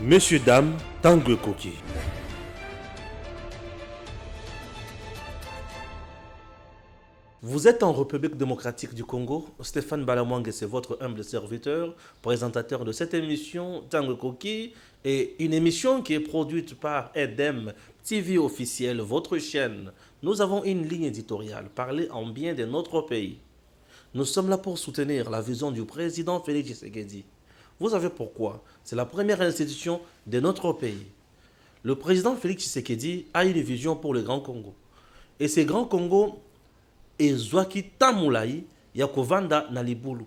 Messieurs, dames, Tanguy Koki. Vous êtes en République démocratique du Congo. Stéphane Balamwang, c'est votre humble serviteur, présentateur de cette émission Tanguy Koki, et une émission qui est produite par EDEM TV officiel, votre chaîne. Nous avons une ligne éditoriale, parler en bien de notre pays. Nous sommes là pour soutenir la vision du président Félix Tshisekedi. Vous savez pourquoi? C'est la première institution de notre pays. Le président Félix Tshisekedi a une vision pour le Grand Congo. Et ce Grand Congo est Zwaki Tamulai Yakovanda Nalibulu.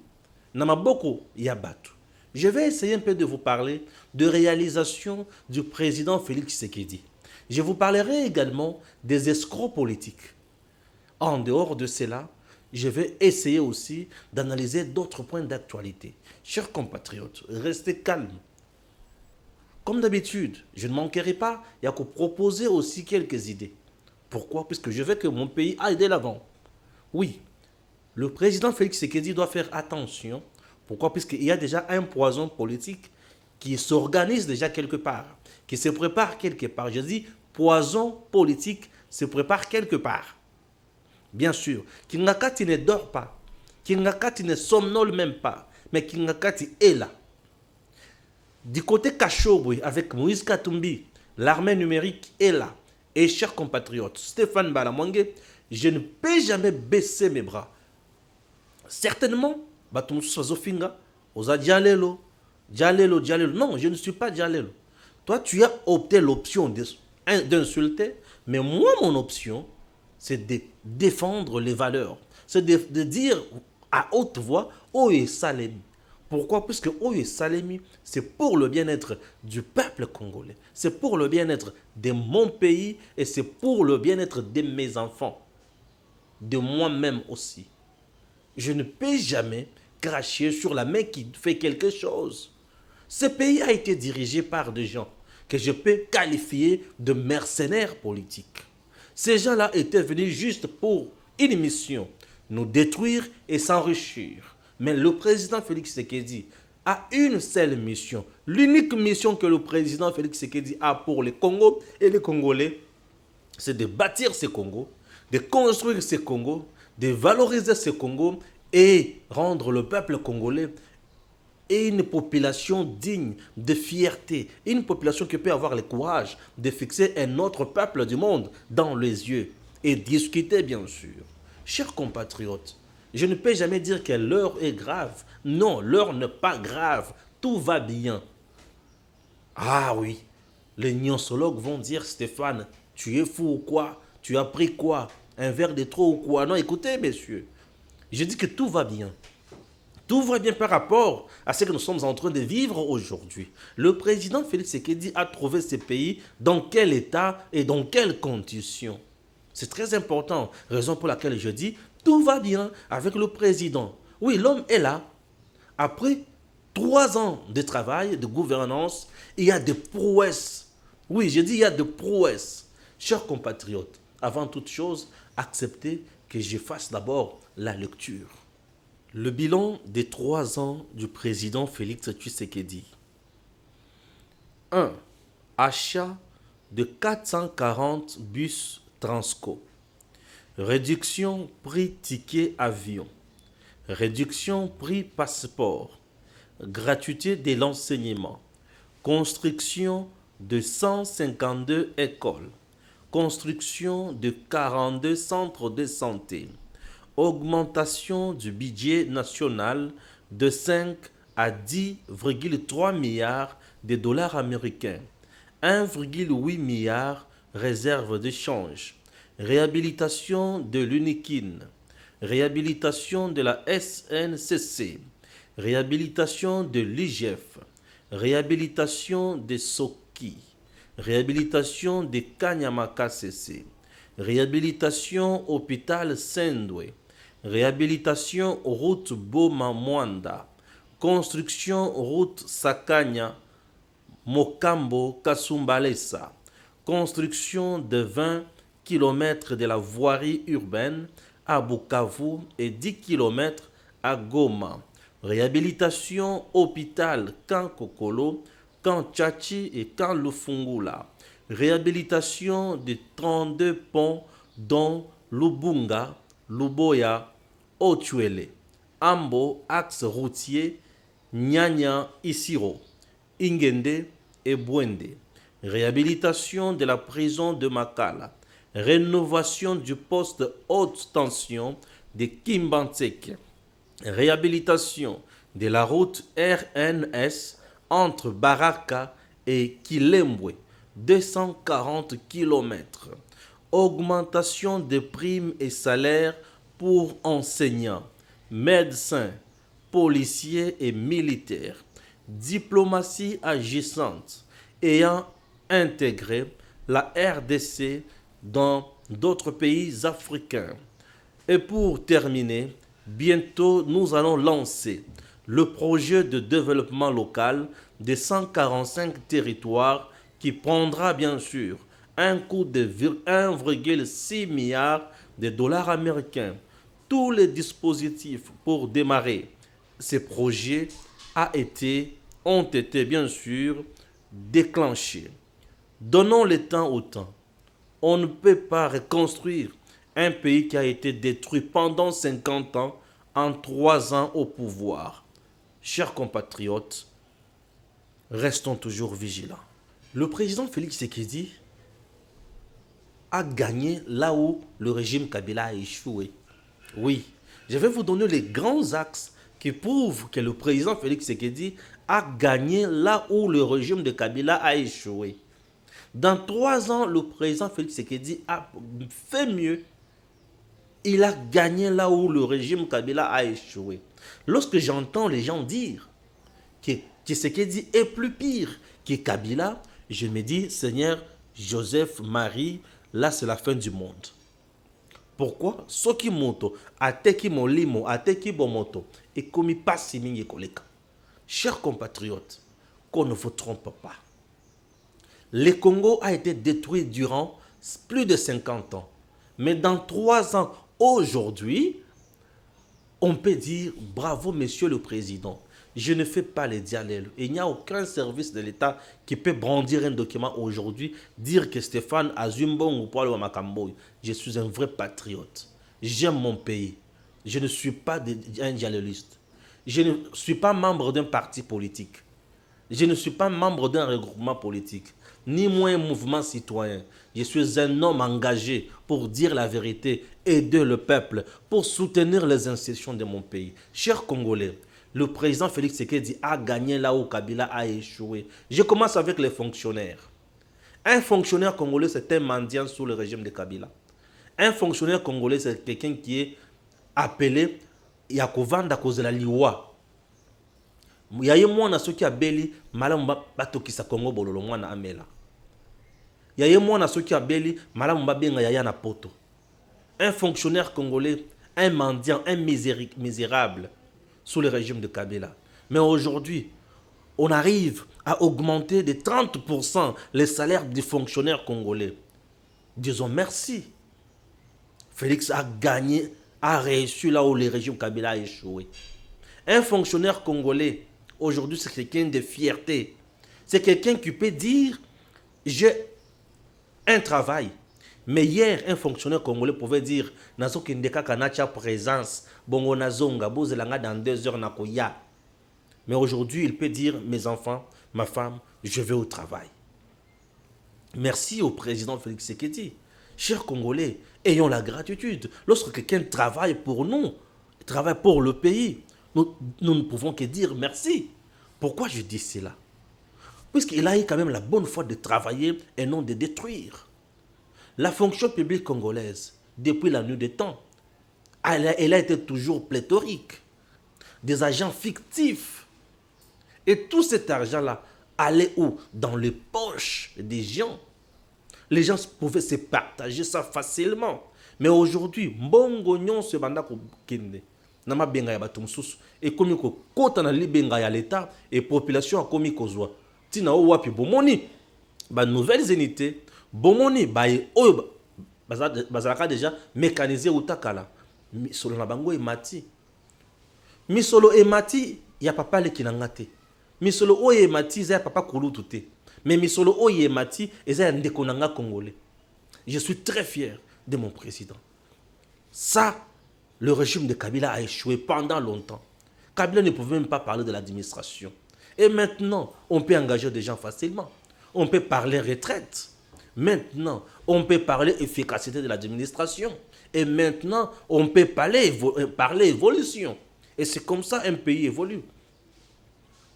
Namaboko Yabatu. Je vais essayer un peu de vous parler de réalisation du président Félix Tshisekedi. Je vous parlerai également des escrocs politiques. En dehors de cela, je vais essayer aussi d'analyser d'autres points d'actualité. Chers compatriotes, restez calmes. Comme d'habitude, je ne manquerai pas, il y a qu'à proposer aussi quelques idées. Pourquoi? Puisque je veux que mon pays aille de l'avant. Oui, le président Félix Tshisekedi doit faire attention. Pourquoi? Puisqu'il y a déjà un poison politique qui s'organise déjà quelque part, qui se prépare quelque part. Je dis poison politique se prépare quelque part. Bien sûr, Kingakati ne dort pas, Kingakati ne somnole même pas, mais Kingakati est là. Du côté Kachobwe, avec Moïse Katumbi, l'armée numérique est là. Et chers compatriotes, Stéphane Balamwang, je ne peux jamais baisser mes bras. Certainement, Batum Sozofinga, Oza Djalelo, Djalelo. Non, je ne suis pas Djalelo. Toi, tu as opté l'option d'insulter, mais moi, mon option, c'est de défendre les valeurs. C'est de dire à haute voix, Oye Salemi. Pourquoi? Puisque Oye Salemi, c'est pour le bien-être du peuple congolais. C'est pour le bien-être de mon pays et c'est pour le bien-être de mes enfants. De moi-même aussi. Je ne peux jamais cracher sur la main qui fait quelque chose. Ce pays a été dirigé par des gens que je peux qualifier de mercenaires politiques. Ces gens-là étaient venus juste pour une mission, nous détruire et s'enrichir. Mais le président Félix Tshisekedi a une seule mission. L'unique mission que le président Félix Tshisekedi a pour le Congo et les Congolais, c'est de bâtir ce Congo, de construire ce Congo, de valoriser ce Congo et rendre le peuple congolais et une population digne de fierté, une population qui peut avoir le courage de fixer un autre peuple du monde dans les yeux et discuter bien sûr. Chers compatriotes, je ne peux jamais dire que l'heure est grave. Non, l'heure n'est pas grave. Tout va bien. Ah oui, les gnosologues vont dire, Stéphane, tu es fou ou quoi? Tu as pris quoi? Un verre de trop ou quoi? Non, écoutez, messieurs, je dis que tout va bien. Tout va bien par rapport à ce que nous sommes en train de vivre aujourd'hui. Le président Félix Tshisekedi a trouvé ce pays dans quel état et dans quelles conditions. C'est très important, raison pour laquelle je dis tout va bien avec le président. Oui, l'homme est là. Après 3 ans de travail, de gouvernance, il y a des prouesses. Oui, je dis il y a des prouesses. Chers compatriotes, avant toute chose, acceptez que je fasse d'abord la lecture. Le bilan des 3 ans du président Félix Tshisekedi. 1. Achat de 440 bus Transco. Réduction prix ticket avion. Réduction prix passeport. Gratuité de l'enseignement. Construction de 152 écoles. Construction de 42 centres de santé. Augmentation du budget national de 5 à 10,3 milliards de dollars américains. 1,8 milliard réserve de change. Réhabilitation de l'UNIKIN. Réhabilitation de la SNCC. Réhabilitation de l'IGF. Réhabilitation de Soki. Réhabilitation de Kanyamaka CC. Réhabilitation hôpital Sendwe. Réhabilitation route Boma-Mwanda. Construction route Sakanya, Mokambo, Kasumbalesa. Construction de 20 km de la voirie urbaine à Bukavu et 10 km à Goma. Réhabilitation hôpital Kankokolo Camp Tchachi et Camp Lufungula. Réhabilitation des 32 ponts dont Lubunga, Luboya, Otuele, Ambo, axe routier, Nyanya, Isiro, Ingende et Bwende. Réhabilitation de la prison de Makala. Rénovation du poste haute tension de Kimbantseke. Réhabilitation de la route RNS entre Baraka et Kilembwe, 240 km. Augmentation des primes et salaires pour enseignants, médecins, policiers et militaires. Diplomatie agissante ayant intégré la RDC dans d'autres pays africains. Et pour terminer, bientôt nous allons lancer le projet de développement local des 145 territoires qui prendra bien sûr un coût de 1,6 milliard de dollars américains. Tous les dispositifs pour démarrer ces projets ont été bien sûr déclenchés. Donnons le temps au temps. On ne peut pas reconstruire un pays qui a été détruit pendant 50 ans en 3 ans au pouvoir. Chers compatriotes, restons toujours vigilants. Le président Félix Tshisekedi a gagné là où le régime Kabila a échoué. Oui, je vais vous donner les grands axes qui prouvent que le président Félix Tshisekedi a gagné là où le régime de Kabila a échoué. Dans 3 ans, le président Félix Tshisekedi a fait mieux. Il a gagné là où le régime Kabila a échoué. Lorsque j'entends les gens dire que Tshisekedi est plus pire que Kabila, je me dis, Seigneur Joseph Marie, là c'est la fin du monde. Pourquoi? Soki moto, ateki molimo, ateki bomoto, et comme il passe mingi koleka. Chers compatriotes, qu'on ne vous trompe pas. Le Congo a été détruit durant plus de 50 ans. Mais dans 3 ans, aujourd'hui, on peut dire bravo, monsieur le président. Je ne fais pas les dialogues. Il n'y a aucun service de l'État qui peut brandir un document aujourd'hui, dire que Stéphane Azumbong ou Paul Wamakamboy, je suis un vrai patriote. J'aime mon pays. Je ne suis pas un dialoguiste. Je ne suis pas membre d'un parti politique. Je ne suis pas membre d'un regroupement politique, ni moi un mouvement citoyen. Je suis un homme engagé pour dire la vérité, aider le peuple, pour soutenir les institutions de mon pays. Chers Congolais, le président Félix Tshisekedi a gagné là où Kabila a échoué. Je commence avec les fonctionnaires. Un fonctionnaire congolais, c'est un mendiant sous le régime de Kabila. Un fonctionnaire congolais, c'est quelqu'un qui est appelé Yakovanda à cause de la liwa. Yaye mwana soki abeli malamu batokisa Kongo bololo mwana amela. Yaye mwana soki abeli malamu babenga yaya na poto. Un fonctionnaire congolais, un mendiant, un misérable sous le régime de Kabila. Mais aujourd'hui, on arrive à augmenter de 30% les salaires des fonctionnaires congolais. Disons merci. Félix a gagné, a réussi là où le régime Kabila a échoué. Un fonctionnaire congolais, aujourd'hui, c'est quelqu'un de fierté. C'est quelqu'un qui peut dire, j'ai un travail. Mais hier, un fonctionnaire congolais pouvait dire, nazo kindeka kanacha présence, bongo nazonga, bozelanga dans 2 heures nakoya. Mais aujourd'hui, il peut dire, mes enfants, ma femme, je vais au travail. Merci au président Félix Tshisekedi. Chers Congolais, ayons la gratitude. Lorsque quelqu'un travaille pour nous, travaille pour le pays, nous ne pouvons que dire merci. Pourquoi je dis cela? Puisqu'il a eu quand même la bonne foi de travailler et non de détruire. La fonction publique congolaise, depuis la nuit des temps, elle a été toujours pléthorique. Des agents fictifs. Et tout cet argent-là allait où? Dans les poches des gens. Les gens pouvaient se partager ça facilement. Mais aujourd'hui, mbongo nyonso banda ko kende. Nama benga ya bato mususu. Et komi ko kota na libenga ya l'État et population a komi kozwa. Tina o wapi bomoni ba nouvelles unités. Bomoni ba oyo bazalaka déjà mécanisé utakala. Misolo na bango emati. Misolo emati ya papa le kinangate. Misolo oye mati, c'est papa koulou touté. Mais misolo oye mati, c'est un dékonanga congolais. Je suis très fier de mon président. Ça, le régime de Kabila a échoué pendant longtemps. Kabila ne pouvait même pas parler de l'administration. Et maintenant, on peut engager des gens facilement. On peut parler retraite. Maintenant, on peut parler efficacité de l'administration. Et maintenant, on peut parler évolution. Et c'est comme ça un pays évolue.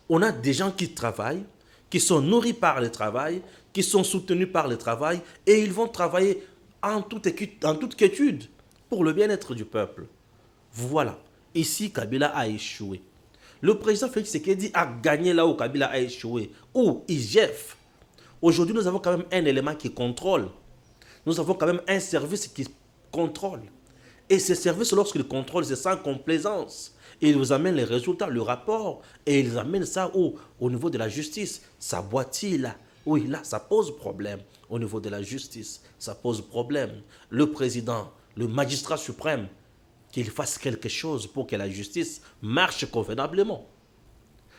On a des gens qui travaillent, qui sont nourris par le travail, qui sont soutenus par le travail, et ils vont travailler en toute quiétude pour le bien-être du peuple. Voilà. Ici, Kabila a échoué. Le président Félix Tshisekedi a gagné là où Kabila a échoué. Ou IGF. Aujourd'hui, nous avons quand même un élément qui contrôle. Nous avons quand même un service qui contrôle. Et ce service, lorsqu'il contrôle, c'est sans complaisance. Il vous amène les résultats, le rapport, et ils amènent ça au niveau de la justice. Ça boitille là. Oui, là, ça pose problème. Au niveau de la justice, ça pose problème. Le président, le magistrat suprême, qu'il fasse quelque chose pour que la justice marche convenablement.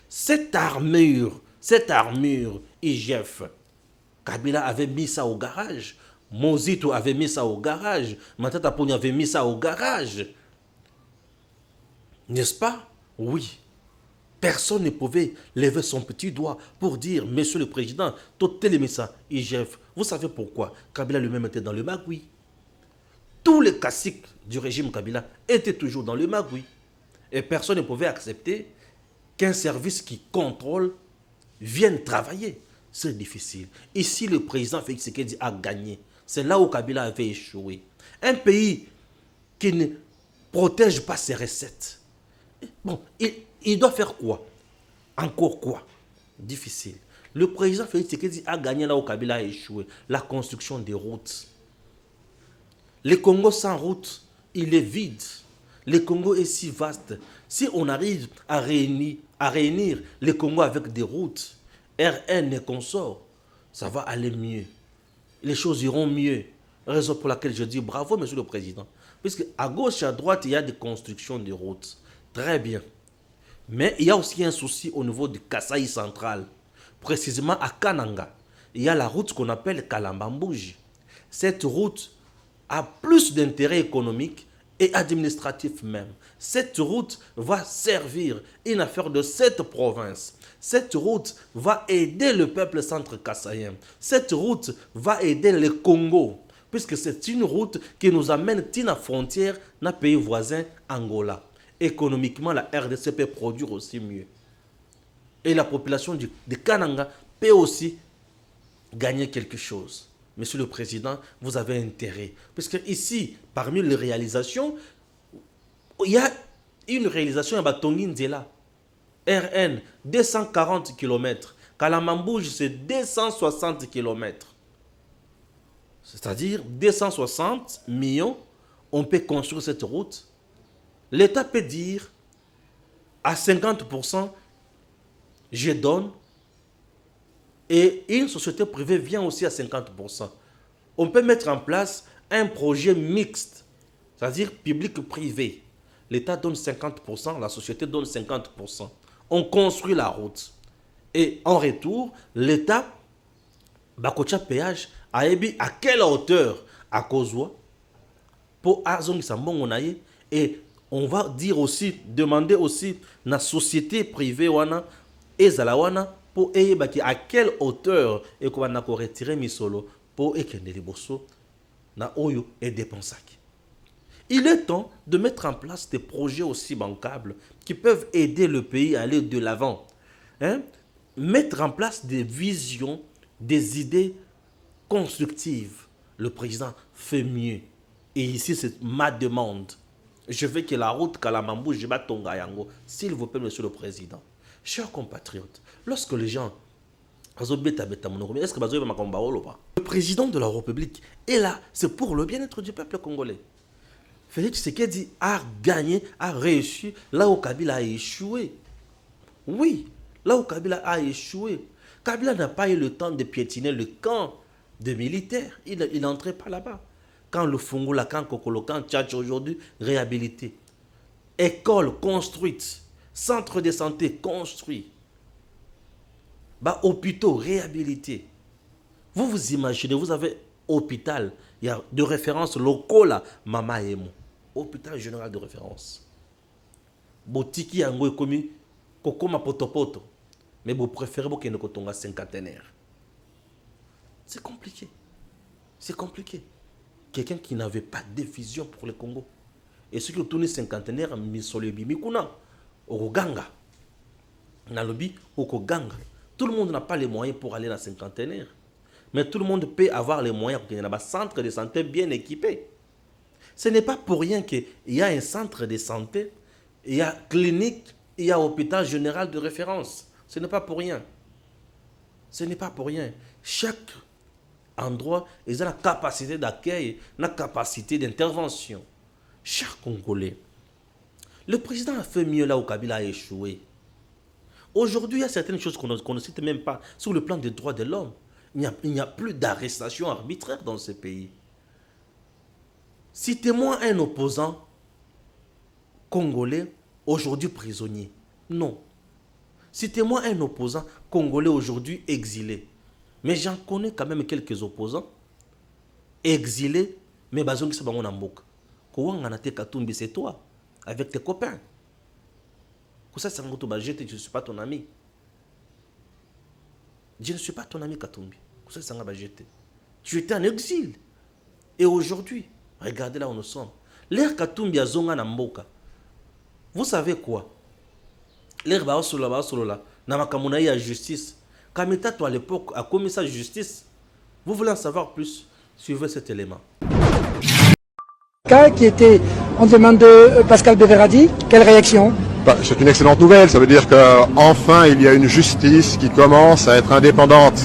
Cette armure IGF, Kabila avait mis ça au garage. Mozito avait mis ça au garage. Matata Poni avait mis ça au garage. N'est-ce pas? Oui. Personne ne pouvait lever son petit doigt pour dire, Monsieur le Président, tout ça, IGF. Vous savez pourquoi? Kabila lui-même était dans le magouille. Tous les caciques du régime Kabila étaient toujours dans le magouille. Et personne ne pouvait accepter qu'un service qui contrôle vienne travailler. C'est difficile. Ici, le président Félix Tshisekedi a gagné. C'est là où Kabila avait échoué. Un pays qui ne protège pas ses recettes. Bon, il doit faire quoi? Encore quoi? Difficile. Le président Félix Tshisekedi a gagné là où Kabila a échoué. La construction des routes. Le Congo sans route, il est vide. Le Congo est si vaste. Si on arrive à réunir le Congo avec des routes, RN et consorts, ça va aller mieux. Les choses iront mieux. Raison pour laquelle je dis bravo, Monsieur le Président. Puisque à gauche et à droite, il y a des constructions de routes. Très bien. Mais il y a aussi un souci au niveau du Kasaï central. Précisément à Kananga. Il y a la route qu'on appelle Kalambambouji. Cette route a plus d'intérêt économique et administratif même. Cette route va servir une affaire de cette province. Cette route va aider le peuple centre-kassaïen. Cette route va aider le Congo, puisque c'est une route qui nous amène à la frontière d'un pays voisin, Angola. Économiquement, la RDC peut produire aussi mieux. Et la population de Kananga peut aussi gagner quelque chose. Monsieur le Président, vous avez intérêt. Parce que ici, parmi les réalisations, il y a une réalisation à Batongi Nzela. RN, 240 km. Kalamambouj, c'est 260 km. C'est-à-dire 260 millions, on peut construire cette route. L'État peut dire à 50%, je donne. Et une société privée vient aussi à 50%. On peut mettre en place un projet mixte, c'est-à-dire public-privé. L'État donne 50%, la société donne 50%. On construit la route. Et en retour, l'État, Bakocha péage, a ébi à quelle hauteur à Kozwa pour Azong Sambongonaye. Et on va dire aussi, demander aussi, la société privée wana et Zalawana, pour à quelle hauteur et qu'on va retirer misolo pour ekende liboso na oyo et dépensaki. Il est temps de mettre en place des projets aussi bancables qui peuvent aider le pays à aller de l'avant. Mettre en place des visions, des idées constructives. Le président fait mieux. Et ici, c'est ma demande. Je veux que la route Kalamambou, je bats Tonga Yango, s'il vous plaît, Monsieur le Président. Chers compatriotes, lorsque les gens... Est-ce que le président de la République est là, c'est pour le bien-être du peuple congolais. Félix Tshisekedi a gagné, a réussi là où Kabila a échoué. Oui, là où Kabila a échoué. Kabila n'a pas eu le temps de piétiner le camp des militaires. Il n'entrait pas là-bas. Quand le Fungola, quand Kokolo, quand Tchatch aujourd'hui, réhabilité. École construite. Centre de santé construit. Bah, hôpitaux réhabilités. Vous vous imaginez, vous avez hôpital, il y a de référence locaux là, Mama Emo. Hôpital général de référence. Botiki yango ekomi kokoma potopoto. Mais vous préférez que nous kotonga cinquantenaire. C'est compliqué. C'est compliqué. Quelqu'un qui n'avait pas de vision pour le Congo. Et ceux qui ont tourné cinquantenaire, Misolebi, Mikuna, Oroganga. Nalobi, Okoganga. Tout le monde n'a pas les moyens pour aller dans cinquantenaire. Mais tout le monde peut avoir les moyens pour qu'il y ait un centre de santé bien équipé. Ce n'est pas pour rien qu'il y a un centre de santé, il y a clinique, il y a hôpital général de référence. Ce n'est pas pour rien. Ce n'est pas pour rien. Chaque endroit, ils ont la capacité d'accueil, la capacité d'intervention. Chaque Congolais. Le président a fait mieux là où Kabila a échoué. Aujourd'hui, il y a certaines choses qu'on ne cite même pas sur le plan des droits de l'homme. Il n'y a plus d'arrestation arbitraire dans ce pays. Citez-moi un opposant congolais aujourd'hui prisonnier. Non. Citez-moi un opposant congolais aujourd'hui exilé. Mais j'en connais quand même quelques opposants exilés, mais bazon qui se bango namboka. Kouanganaté Katumbi, c'est toi, avec tes copains. Kousa Sangoto Bajete, je ne suis pas ton ami. Je ne suis pas ton ami Katumbi. Kousa Sangoto Bajete. Tu étais en exil. Et aujourd'hui, regardez là où nous sommes. L'air Katumbi a zonga namboka. Vous savez quoi? L'air Baosolola, Namakamuna y a justice. Kamita, toi à l'époque, a commis sa justice. Vous voulez en savoir plus? Suivez cet élément. Qui était en demande de Pascal Beveradi, quelle réaction? C'est une excellente nouvelle, ça veut dire qu'enfin il y a une justice qui commence à être indépendante.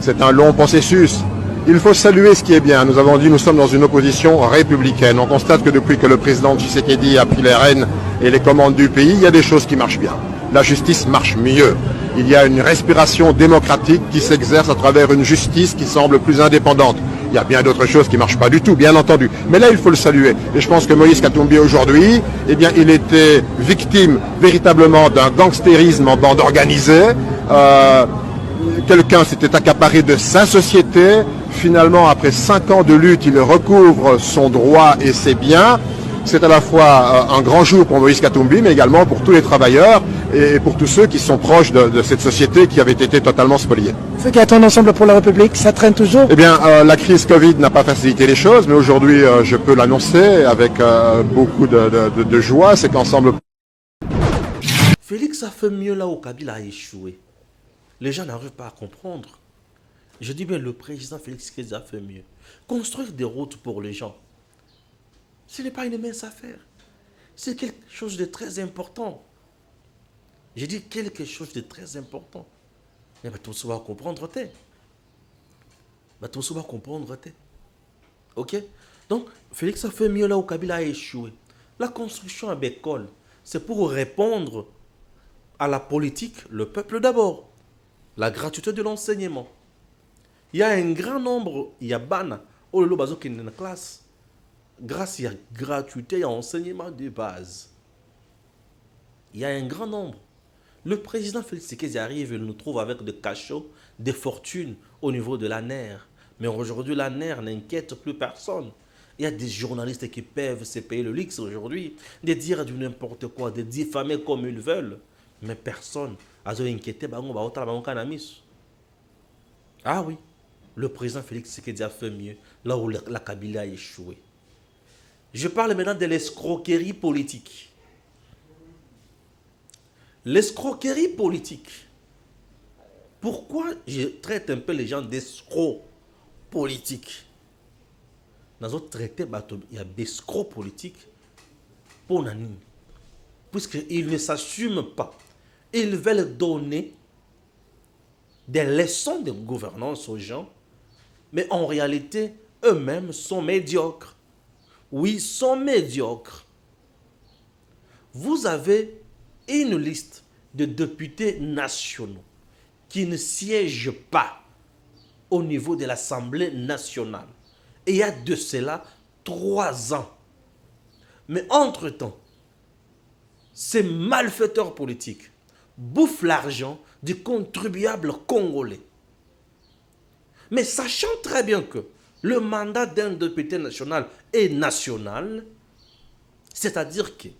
C'est un long processus. Il faut saluer ce qui est bien. Nous avons dit nous sommes dans une opposition républicaine. On constate que depuis que le président Tshisekedi a pris les rênes et les commandes du pays, il y a des choses qui marchent bien. La justice marche mieux. Il y a une respiration démocratique qui s'exerce à travers une justice qui semble plus indépendante. Il y a bien d'autres choses qui ne marchent pas du tout, bien entendu. Mais là, il faut le saluer. Et je pense que Moïse Katumbi, aujourd'hui, eh bien, il était victime véritablement d'un gangstérisme en bande organisée. Quelqu'un s'était accaparé de sa société. Finalement, après 5 ans de lutte, il recouvre son droit et ses biens. C'est à la fois un grand jour pour Moïse Katumbi, mais également pour tous les travailleurs et pour tous ceux qui sont proches de cette société qui avait été totalement spoliée. Ce qui attend ensemble pour la République, ça traîne toujours? Eh bien, la crise Covid n'a pas facilité les choses, mais aujourd'hui, je peux l'annoncer avec beaucoup de joie, c'est qu'ensemble... Félix a fait mieux là où Kabila a échoué. Les gens n'arrivent pas à comprendre. Je dis bien, le président Félix Tshisekedi a fait mieux. Construire des routes pour les gens, ce n'est pas une mince affaire. C'est quelque chose de très important. J'ai dit quelque chose de très important. Mais tout ça va comprendre. Tout ça va comprendre. Ok? Donc, Félix a fait mieux là où Kabila a échoué. La construction à Bécole, c'est pour répondre à la politique, le peuple d'abord. La gratuité de l'enseignement. Il y a un grand nombre, il y a Bana, Ololo Bazo qui est dans la classe. Grâce à la gratuité et à l'enseignement de base. Il y a un grand nombre. Le président Félix Tshisekedi arrive et nous trouve avec des cachots, des fortunes au niveau de l'ANER. Mais aujourd'hui, l'ANER n'inquiète plus personne. Il y a des journalistes qui peuvent se payer le luxe aujourd'hui, de dire du n'importe quoi, de diffamer comme ils veulent. Mais personne n'a inquiété. Ah oui, le président Félix Tshisekedi a fait mieux là où la Kabila a échoué. Je parle maintenant de l'escroquerie politique. L'escroquerie politique. Pourquoi je traite un peu les gens d'escrocs politiques? Dans notre traité, il y a des escrocs politiques pour Nani. Puisqu'ils ne s'assument pas. Ils veulent donner des leçons de gouvernance aux gens, mais en réalité, eux-mêmes sont médiocres. Oui, sont médiocres. Vous avez une liste de députés nationaux qui ne siègent pas au niveau de l'Assemblée nationale. Et il y a de cela 3 ans. Mais entre-temps, ces malfaiteurs politiques bouffent l'argent du contribuable congolais. Mais sachant très bien que le mandat d'un député national est national, c'est-à-dire qu'il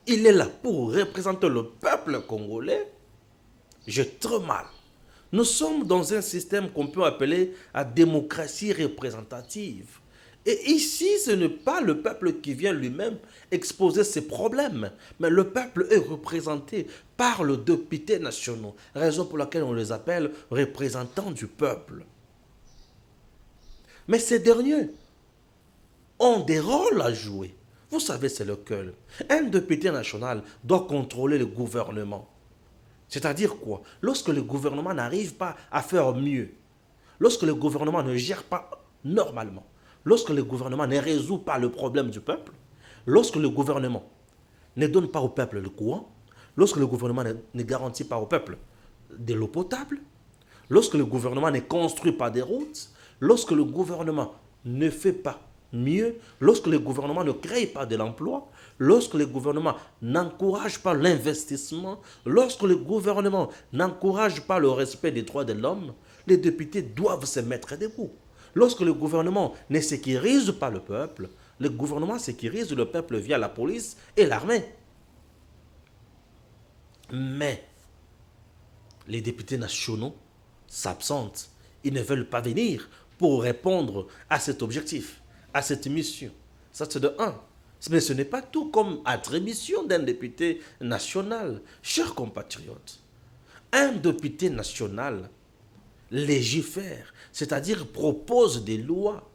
est là pour représenter le peuple congolais, j'ai trop mal. Nous sommes dans un système qu'on peut appeler la démocratie représentative. Et ici, ce n'est pas le peuple qui vient lui-même exposer ses problèmes, mais le peuple est représenté par les députés nationaux, raison pour laquelle on les appelle représentants du peuple. Mais ces derniers ont des rôles à jouer. Vous savez, c'est lequel? Un député national doit contrôler le gouvernement. C'est-à-dire quoi? Lorsque le gouvernement n'arrive pas à faire mieux, lorsque le gouvernement ne gère pas normalement, lorsque le gouvernement ne résout pas le problème du peuple, lorsque le gouvernement ne donne pas au peuple le courant, lorsque le gouvernement ne garantit pas au peuple de l'eau potable, lorsque le gouvernement ne construit pas des routes, lorsque le gouvernement ne fait pas mieux, lorsque le gouvernement ne crée pas de l'emploi, lorsque le gouvernement n'encourage pas l'investissement, lorsque le gouvernement n'encourage pas le respect des droits de l'homme, les députés doivent se mettre debout. Lorsque le gouvernement ne sécurise pas le peuple, le gouvernement sécurise le peuple via la police et l'armée. Mais les députés nationaux s'absentent. Ils ne veulent pas venir pour répondre à cet objectif, à cette mission. Ça, c'est de un. Mais ce n'est pas tout comme attribution d'un député national. Chers compatriotes, un député national légifère, c'est-à-dire propose des lois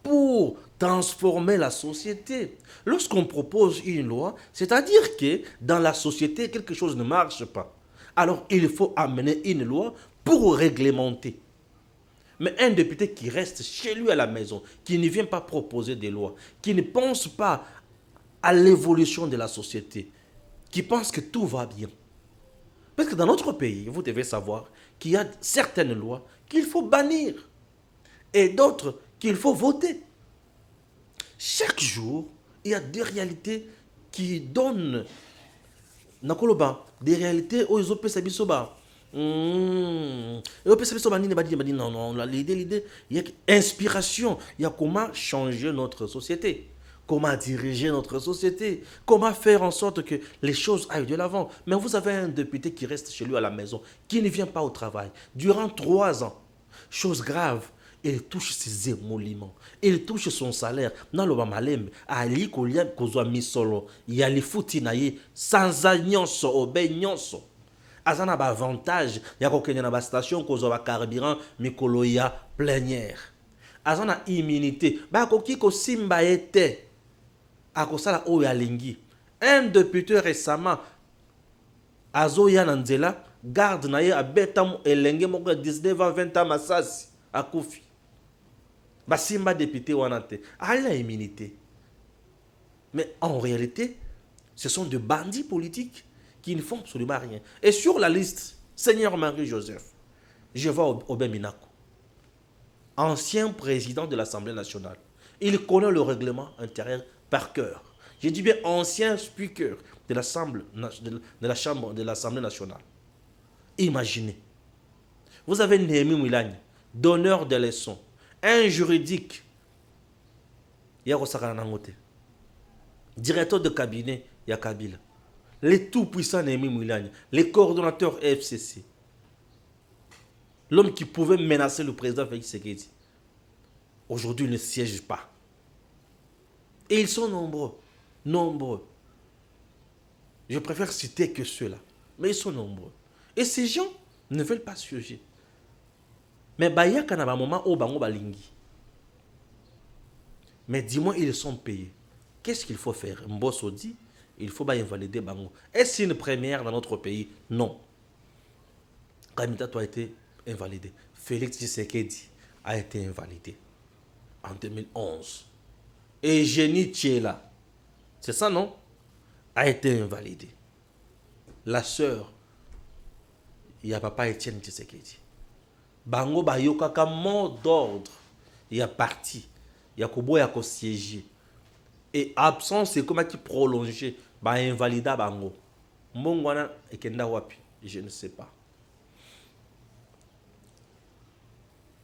pour transformer la société. Lorsqu'on propose une loi, c'est-à-dire que dans la société, quelque chose ne marche pas. Alors, il faut amener une loi pour réglementer. Mais un député qui reste chez lui à la maison, qui ne vient pas proposer des lois, qui ne pense pas à l'évolution de la société, qui pense que tout va bien. Parce que dans notre pays, vous devez savoir qu'il y a certaines lois qu'il faut bannir et d'autres qu'il faut voter. Chaque jour, il y a des réalités qui donnent des réalités où ils ont pu s'habiller. Non, l'idée, il y a inspiration, il y a comment changer notre société, comment diriger notre société, comment faire en sorte que les choses aillent de l'avant. Mais vous avez un député qui reste chez lui à la maison, qui ne vient pas au travail durant 3 ans. Chose grave, il touche ses émoluments, il touche son salaire. Dans le Bamalem, Ali Kolian Kozwa Misolo, il y a les foutinaye, sans agnonso, obégnonso. Azana ba avantage, ya ko kenya na ba station kozo ba carburant mikolo ya plénière. Azana immunité, ba ko ki ko simba ete. Akosala o ya lingi. Un député récemment azo ya nanzela garde na ye abetam elenge moko 19 à 20 ans masasi akufi. Ba simba député wanate. A la immunité. Mais en réalité, ce sont des bandits politiques qui ne font absolument rien. Et sur la liste, Seigneur Marie-Joseph, je vois Aubin Minaku, ancien président de l'Assemblée nationale. Il connaît le règlement intérieur par cœur. Je dis bien ancien speaker de l'Assemblée nationale. Imaginez. Vous avez Néhémie Mouilagne, donneur de leçons, un juridique, directeur de cabinet, Yakabila. Les tout-puissants Néhémie Mouilagne, les coordonnateurs FCC, l'homme qui pouvait menacer le président Félix Tshisekedi, aujourd'hui ne siège pas. Et ils sont nombreux, nombreux. Je préfère citer que ceux-là, mais ils sont nombreux. Et ces gens ne veulent pas siéger. Mais Baya Kanaba moment au Bango Balingi. Mais dis-moi, ils sont payés. Qu'est-ce qu'il faut faire? Mbosso dit, il faut invalider Bango. Est-ce une première dans notre pays? Non. Kamita a été invalidé. Félix Tshisekedi a été invalidé en 2011. Et Génie Tchela, c'est ça non? A été invalidé. La sœur, il y a papa Etienne Tshisekedi. Bango Bayokaka mot d'ordre. Il y a parti. Il y a Kobo, il y a siégé. Et absence, c'est comme qui prolongé. Ba invalida Bango. Mbongwana et Kenda Wapi. Je ne sais pas.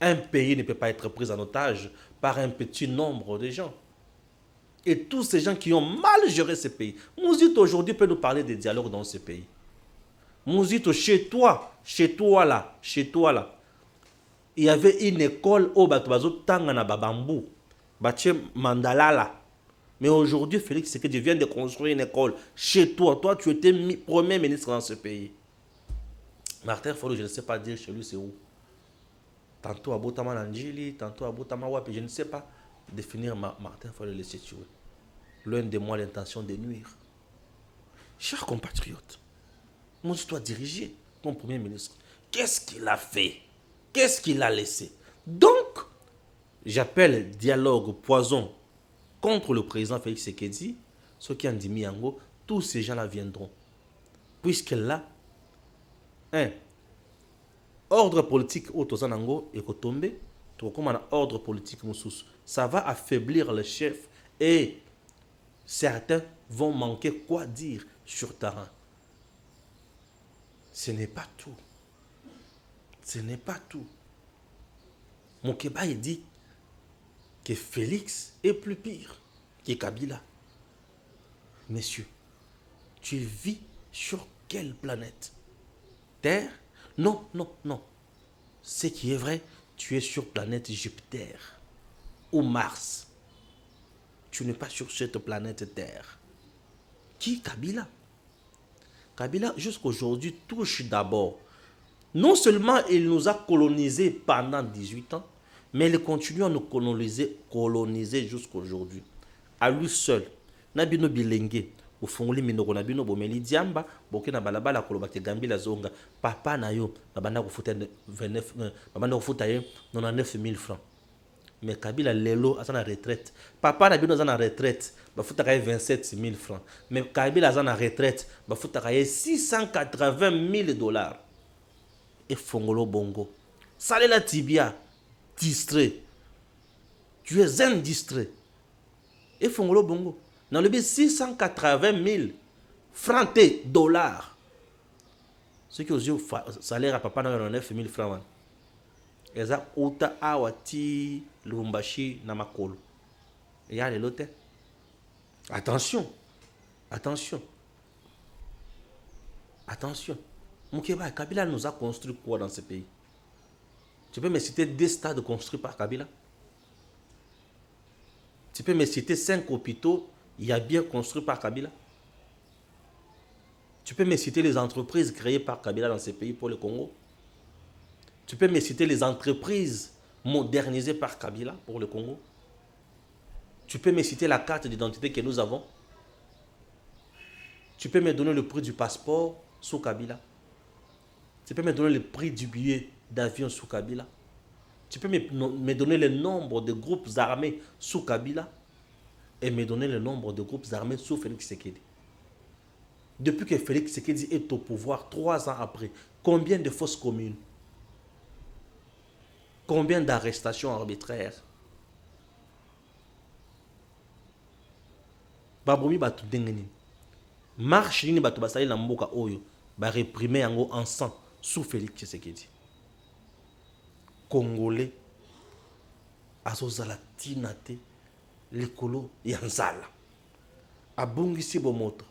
Un pays ne peut pas être pris en otage par un petit nombre de gens. Et tous ces gens qui ont mal géré ce pays. Mouzito aujourd'hui peut nous parler des dialogues dans ce pays. Mouzito, chez toi là, il y avait une école au Batubazo Tangana Babambou, Baché Mandalala. Mais aujourd'hui, Félix Tshisekedi vient de construire une école chez toi. Toi, tu étais premier ministre dans ce pays. Martin Fayulu, je ne sais pas dire chez lui c'est où. Tantôt à Botama Nanjili, tantôt à Botama Wapi, je ne sais pas définir Martin Fayulu le situer. L'un de moi l'intention de nuire. Chers compatriotes, moi je dois diriger ton premier ministre. Qu'est-ce qu'il a fait? Qu'est-ce qu'il a laissé? Donc, j'appelle dialogue poison contre le président Félix Tshisekedi, ceux qui ont dit Miango, tous ces gens-là viendront. Puisque là, ordre politique au Tozanango est tombé, comme un ordre politique moussous. Ça va affaiblir le chef et certains vont manquer quoi dire sur terrain. Ce n'est pas tout. Ce n'est pas tout. Moukeba dit que Félix est plus pire que Kabila. Messieurs, tu vis sur quelle planète? Terre? Non, non, non. Ce qui est vrai, tu es sur planète Jupiter ou Mars. Tu n'es pas sur cette planète Terre. Qui? Kabila. Kabila, jusqu'aujourd'hui, touche d'abord. Non seulement il nous a colonisés pendant 18 ans, mais il continue à nous coloniser jusqu'aujourd'hui. À lui seul, Nabino Bilengue, au fongoli minoko nabino bomeli diamba, boke na balabala koloba ke Gambila zonga, papa na yo, babanda kufuta 29, babanda kufuta 99 000 francs. Mais Kabila lelo a na retraite. Papa na bino a na retraite, bafuta 27 000 francs. Mais Kabila a na retraite, bafuta 680 000 dollars. Et fongolo bongo. Salela tibia, distrait. Tu es un distrait. Et fongolo bongo. Dans le 680 000 francs de dollars. Ce qui est au salaire à papa dans 9 000 francs. Et ça, Outa Awati, Lumbashi, Namakolo. Et il y a les lotes. Attention. Attention. Attention. Moukeba, Kabila nous a construit quoi dans ce pays? Tu peux me citer 2 stades construits par Kabila? Tu peux me citer 5 hôpitaux, il y a bien construits par Kabila? Tu peux me citer les entreprises créées par Kabila dans ce pays pour le Congo? Tu peux me citer les entreprises modernisées par Kabila pour le Congo? Tu peux me citer la carte d'identité que nous avons? Tu peux me donner le prix du passeport sous Kabila? Tu peux me donner le prix du billet d'avion sous Kabila? Tu peux me donner le nombre de groupes armés sous Kabila? Et me donner le nombre de groupes armés sous Félix Tshisekedi? Depuis que Félix Tshisekedi est au pouvoir, 3 ans après, combien de fausses communes? Combien d'arrestations arbitraires? Baboumi batu dengeni. Marche nini batu basali na mboka oyo ba réprimer yango en sang sous Félix Tshisekedi. Congolais azozala tinate likolo ya nzala. Abungisi bomoto.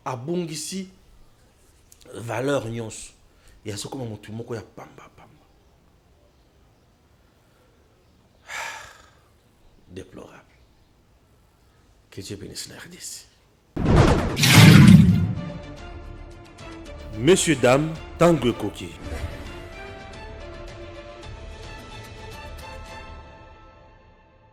Abungisi valeur nyonso. Ya soko motu moko ya pamba pamba. Déplorable. Que Dieu bénisse la RDC. Messieurs, dames, Tanguy Koki.